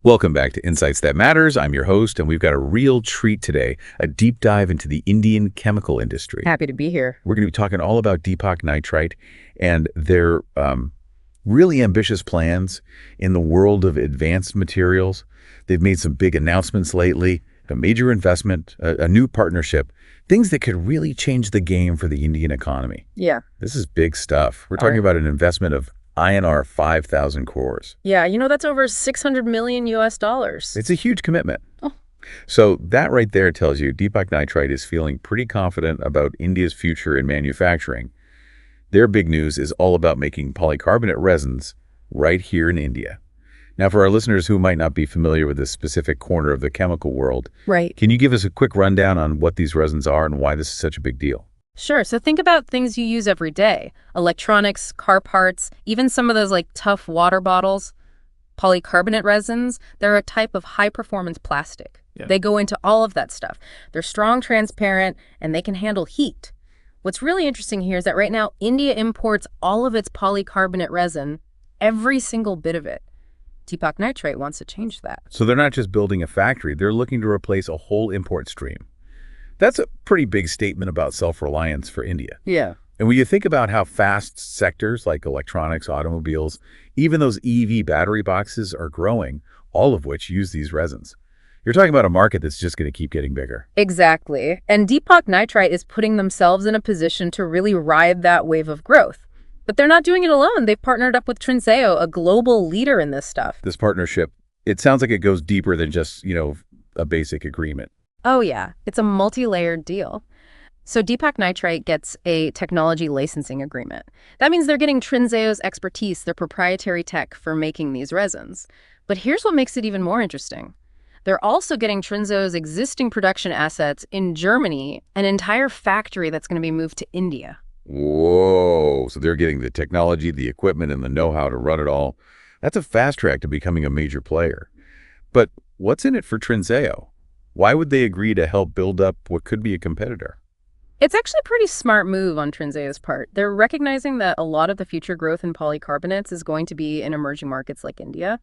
Welcome back to Insights That Matters. I'm your host, and we've got a real treat today, a deep dive into the Indian chemical industry. Happy to be here. We're going to be talking all about Deepak Nitrite and their really ambitious plans in the world of advanced materials. They've made some big announcements lately, a major investment, a new partnership, things that could really change the game for the Indian economy. Yeah. This is big stuff. We're talking about an investment of INR 5,000 crores. Yeah, that's over 600 million US dollars. It's a huge commitment. Oh. So that right there tells you Deepak Nitrite is feeling pretty confident about India's future in manufacturing. Their big news is all about making polycarbonate resins right here in India. Now, for our listeners who might not be familiar with this specific corner of the chemical world, right, can you give us a quick rundown on what these resins are and why this is such a big deal? Sure. So think about things you use every day. Electronics, car parts, even some of those tough water bottles. Polycarbonate resins, they're a type of high-performance plastic. Yeah. They go into all of that stuff. They're strong, transparent, and they can handle heat. What's really interesting here is that right now, India imports all of its polycarbonate resin, every single bit of it. Deepak Nitrite wants to change that. So they're not just building a factory, they're looking to replace a whole import stream. That's a pretty big statement about self-reliance for India. Yeah. And when you think about how fast sectors like electronics, automobiles, even those EV battery boxes are growing, all of which use these resins, you're talking about a market that's just going to keep getting bigger. Exactly. And Deepak Nitrite is putting themselves in a position to really ride that wave of growth. But they're not doing it alone. They've partnered up with Trinseo, a global leader in this stuff. This partnership, it sounds like it goes deeper than just, a basic agreement. Oh, yeah. It's a multi-layered deal. So Deepak Nitrite gets a technology licensing agreement. That means they're getting Trinseo's expertise, their proprietary tech for making these resins. But here's what makes it even more interesting. They're also getting Trinseo's existing production assets in Germany, an entire factory that's going to be moved to India. Whoa. So they're getting the technology, the equipment, and the know-how to run it all. That's a fast track to becoming a major player. But what's in it for Trinseo? Why would they agree to help build up what could be a competitor? It's actually a pretty smart move on Trinseo's part. They're recognizing that a lot of the future growth in polycarbonates is going to be in emerging markets like India.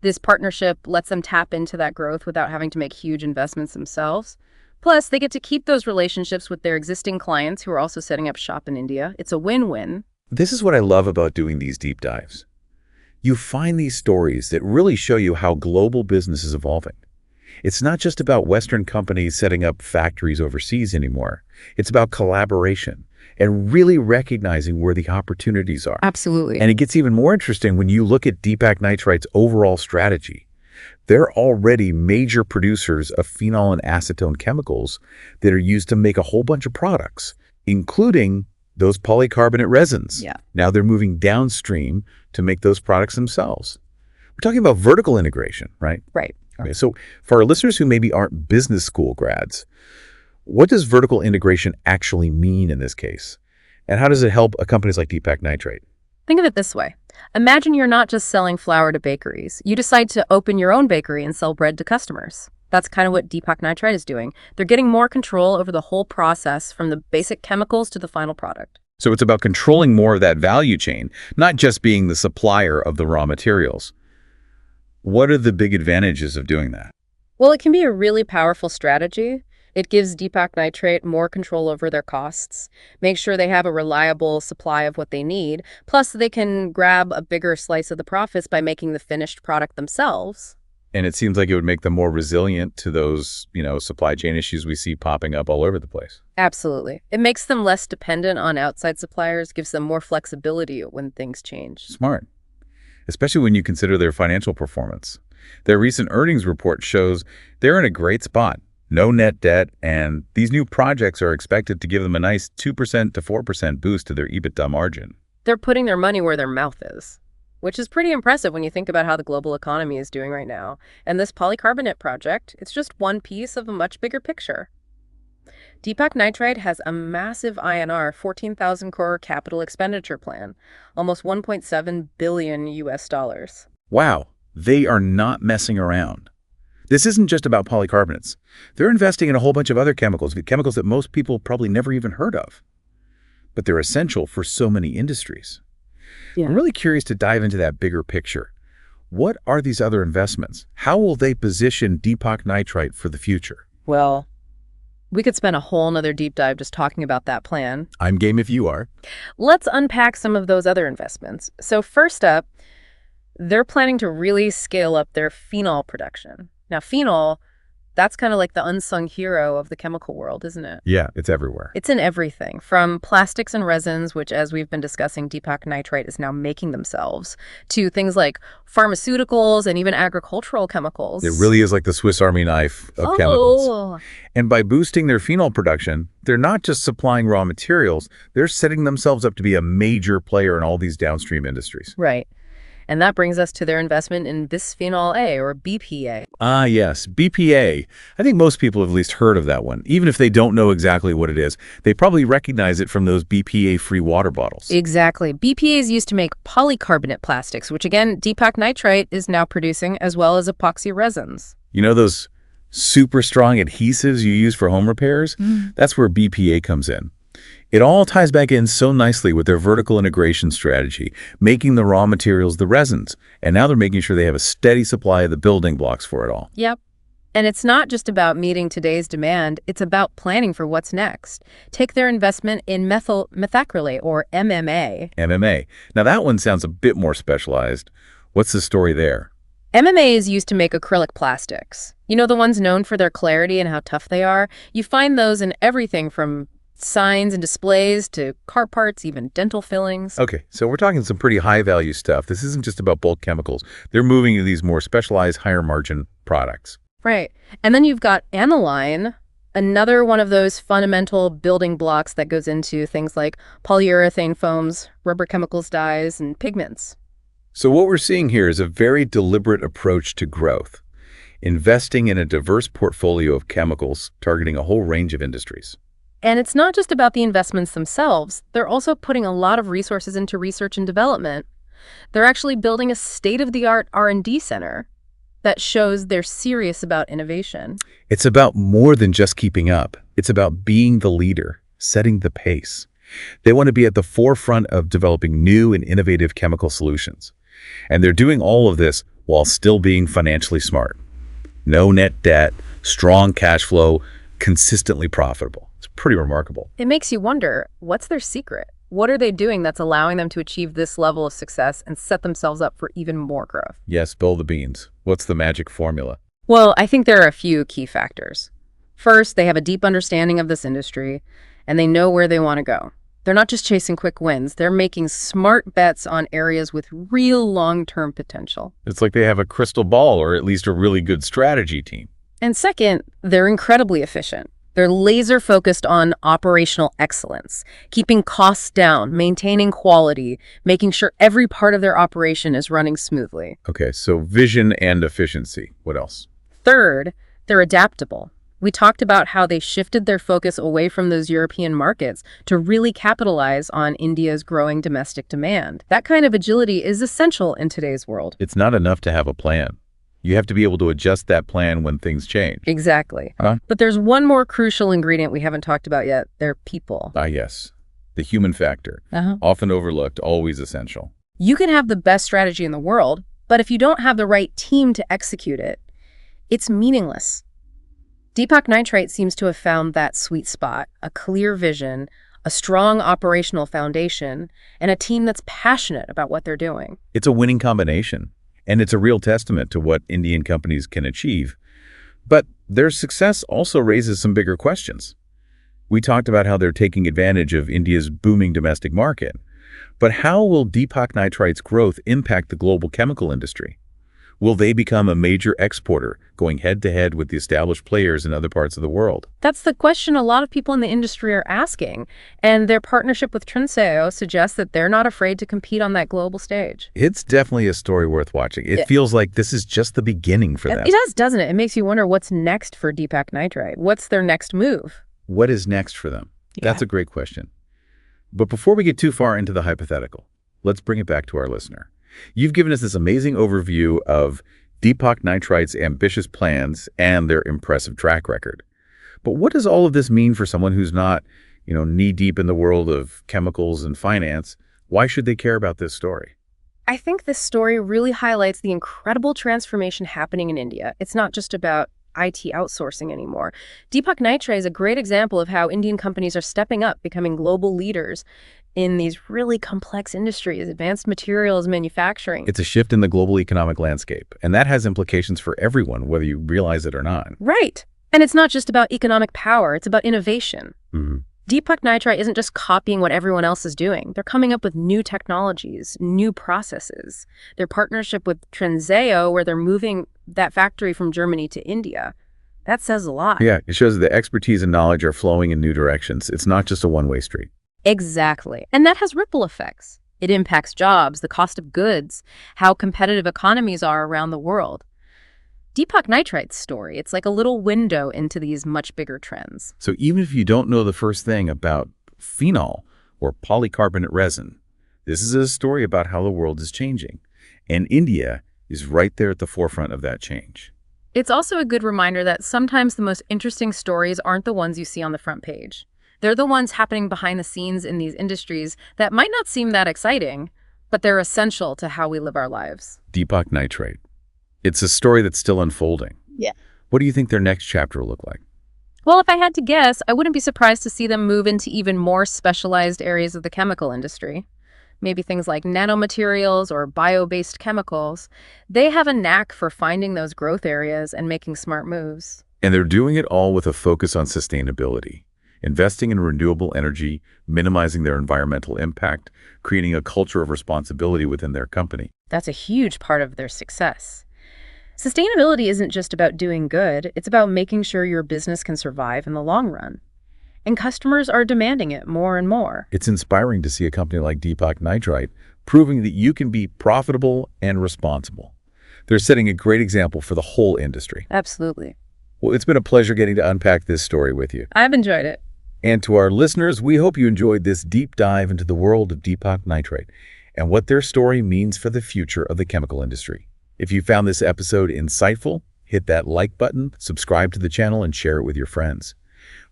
This partnership lets them tap into that growth without having to make huge investments themselves. Plus, they get to keep those relationships with their existing clients who are also setting up shop in India. It's a win-win. This is what I love about doing these deep dives. You find these stories that really show you how global business is evolving. It's not just about Western companies setting up factories overseas anymore. It's about collaboration and really recognizing where the opportunities are. Absolutely. And it gets even more interesting when you look at Deepak Nitrite's overall strategy. They're already major producers of phenol and acetone chemicals that are used to make a whole bunch of products, including those polycarbonate resins. Yeah. Now they're moving downstream to make those products themselves. We're talking about vertical integration, right? Right. Okay, so for our listeners who maybe aren't business school grads, what does vertical integration actually mean in this case? And how does it help companies like Deepak Nitrite? Think of it this way. Imagine you're not just selling flour to bakeries. You decide to open your own bakery and sell bread to customers. That's kind of what Deepak Nitrite is doing. They're getting more control over the whole process from the basic chemicals to the final product. So it's about controlling more of that value chain, not just being the supplier of the raw materials. What are the big advantages of doing that? Well, it can be a really powerful strategy. It gives Deepak Nitrite more control over their costs, make sure they have a reliable supply of what they need, plus they can grab a bigger slice of the profits by making the finished product themselves. And it seems like it would make them more resilient to those, supply chain issues we see popping up all over the place. Absolutely. It makes them less dependent on outside suppliers, gives them more flexibility when things change. Smart. Especially when you consider their financial performance. Their recent earnings report shows they're in a great spot. No net debt, and these new projects are expected to give them a nice 2% to 4% boost to their EBITDA margin. They're putting their money where their mouth is, which is pretty impressive when you think about how the global economy is doing right now. And this polycarbonate project, it's just one piece of a much bigger picture. Deepak Nitrite has a massive INR 14,000 crore capital expenditure plan, almost 1.7 billion US dollars. Wow, they are not messing around. This isn't just about polycarbonates. They're investing in a whole bunch of other chemicals that most people probably never even heard of. But they're essential for so many industries. Yeah. I'm really curious to dive into that bigger picture. What are these other investments? How will they position Deepak Nitrite for the future? Well, we could spend a whole nother deep dive just talking about that plan. I'm game if you are. Let's unpack some of those other investments. So first up, they're planning to really scale up their phenol production. Now, phenol, that's kind of like the unsung hero of the chemical world, isn't it? Yeah, it's everywhere. It's in everything, from plastics and resins, which, as we've been discussing, Deepak Nitrite is now making themselves, to things like pharmaceuticals and even agricultural chemicals. It really is like the Swiss Army knife of chemicals. And by boosting their phenol production, they're not just supplying raw materials, they're setting themselves up to be a major player in all these downstream industries. Right. And that brings us to their investment in bisphenol A, or BPA. Ah, yes, BPA. I think most people have at least heard of that one. Even if they don't know exactly what it is, they probably recognize it from those BPA-free water bottles. Exactly. BPA is used to make polycarbonate plastics, which again, Deepak Nitrite is now producing, as well as epoxy resins. You know those super strong adhesives you use for home repairs? That's where BPA comes in. It all ties back in so nicely with their vertical integration strategy, making the raw materials the resins. And now they're making sure they have a steady supply of the building blocks for it all. Yep. And it's not just about meeting today's demand, it's about planning for what's next. Take their investment in methyl methacrylate, or MMA. MMA. Now that one sounds a bit more specialized. What's the story there? MMA is used to make acrylic plastics. You know, the ones known for their clarity and how tough they are? You find those in everything from signs and displays to car parts, even dental fillings. Okay, so we're talking some pretty high-value stuff. This isn't just about bulk chemicals. They're moving to these more specialized, higher-margin products. Right. And then you've got aniline, another one of those fundamental building blocks that goes into things like polyurethane foams, rubber chemicals, dyes, and pigments. So what we're seeing here is a very deliberate approach to growth, investing in a diverse portfolio of chemicals targeting a whole range of industries. And it's not just about the investments themselves. They're also putting a lot of resources into research and development. They're actually building a state-of-the-art R&D center that shows they're serious about innovation. It's about more than just keeping up. It's about being the leader, setting the pace. They want to be at the forefront of developing new and innovative chemical solutions. And they're doing all of this while still being financially smart. No net debt, strong cash flow, consistently profitable. It's pretty remarkable. It makes you wonder, what's their secret? What are they doing that's allowing them to achieve this level of success and set themselves up for even more growth? Yes, spill the beans. What's the magic formula? Well, I think there are a few key factors. First, they have a deep understanding of this industry, and they know where they want to go. They're not just chasing quick wins. They're making smart bets on areas with real long-term potential. It's like they have a crystal ball, or at least a really good strategy team. And second, they're incredibly efficient. They're laser-focused on operational excellence, keeping costs down, maintaining quality, making sure every part of their operation is running smoothly. Okay, so vision and efficiency. What else? Third, they're adaptable. We talked about how they shifted their focus away from those European markets to really capitalize on India's growing domestic demand. That kind of agility is essential in today's world. It's not enough to have a plan. You have to be able to adjust that plan when things change. Exactly. Huh? But there's one more crucial ingredient we haven't talked about yet. They're people. Ah, yes. The human factor. Often overlooked, always essential. You can have the best strategy in the world, but if you don't have the right team to execute it, it's meaningless. Deepak Nitrite seems to have found that sweet spot, a clear vision, a strong operational foundation, and a team that's passionate about what they're doing. It's a winning combination. And it's a real testament to what Indian companies can achieve. But their success also raises some bigger questions. We talked about how they're taking advantage of India's booming domestic market. But how will Deepak Nitrite's growth impact the global chemical industry? Will they become a major exporter, going head-to-head with the established players in other parts of the world? That's the question a lot of people in the industry are asking. And their partnership with Trinseo suggests that they're not afraid to compete on that global stage. It's definitely a story worth watching. It feels like this is just the beginning for them. It does, doesn't it? It makes you wonder what's next for Deepak Nitrite. What's their next move? What is next for them? That's a great question. But before we get too far into the hypothetical, let's bring it back to our listener. You've given us this amazing overview of Deepak Nitrite's ambitious plans and their impressive track record. But what does all of this mean for someone who's not, knee-deep in the world of chemicals and finance? Why should they care about this story? I think this story really highlights the incredible transformation happening in India. It's not just about IT outsourcing anymore. Deepak Nitrite is a great example of how Indian companies are stepping up, becoming global leaders in these really complex industries, advanced materials manufacturing. It's a shift in the global economic landscape, and that has implications for everyone, whether you realize it or not. Right. And it's not just about economic power, it's about innovation. Mm-hmm. Deepak Nitrite isn't just copying what everyone else is doing. They're coming up with new technologies, new processes. Their partnership with Trinseo, where they're moving that factory from Germany to India, that says a lot. Yeah, it shows that the expertise and knowledge are flowing in new directions. It's not just a one-way street. Exactly. And that has ripple effects. It impacts jobs, the cost of goods, how competitive economies are around the world. Deepak Nitrite's story, it's like a little window into these much bigger trends. So even if you don't know the first thing about phenol or polycarbonate resin, this is a story about how the world is changing. And India is right there at the forefront of that change. It's also a good reminder that sometimes the most interesting stories aren't the ones you see on the front page. They're the ones happening behind the scenes in these industries that might not seem that exciting, but they're essential to how we live our lives. Deepak Nitrite. It's a story that's still unfolding. Yeah. What do you think their next chapter will look like? Well, if I had to guess, I wouldn't be surprised to see them move into even more specialized areas of the chemical industry. Maybe things like nanomaterials or bio-based chemicals. They have a knack for finding those growth areas and making smart moves. And they're doing it all with a focus on sustainability, investing in renewable energy, minimizing their environmental impact, creating a culture of responsibility within their company. That's a huge part of their success. Sustainability isn't just about doing good, it's about making sure your business can survive in the long run. And customers are demanding it more and more. It's inspiring to see a company like Deepak Nitrite proving that you can be profitable and responsible. They're setting a great example for the whole industry. Absolutely. Well, it's been a pleasure getting to unpack this story with you. I've enjoyed it. And to our listeners, we hope you enjoyed this deep dive into the world of Deepak Nitrite and what their story means for the future of the chemical industry. If you found this episode insightful, hit that like button, subscribe to the channel, and share it with your friends.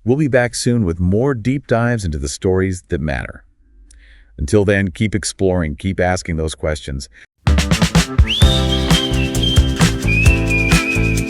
We'll be back soon with more deep dives into the stories that matter. Until then, keep exploring, keep asking those questions.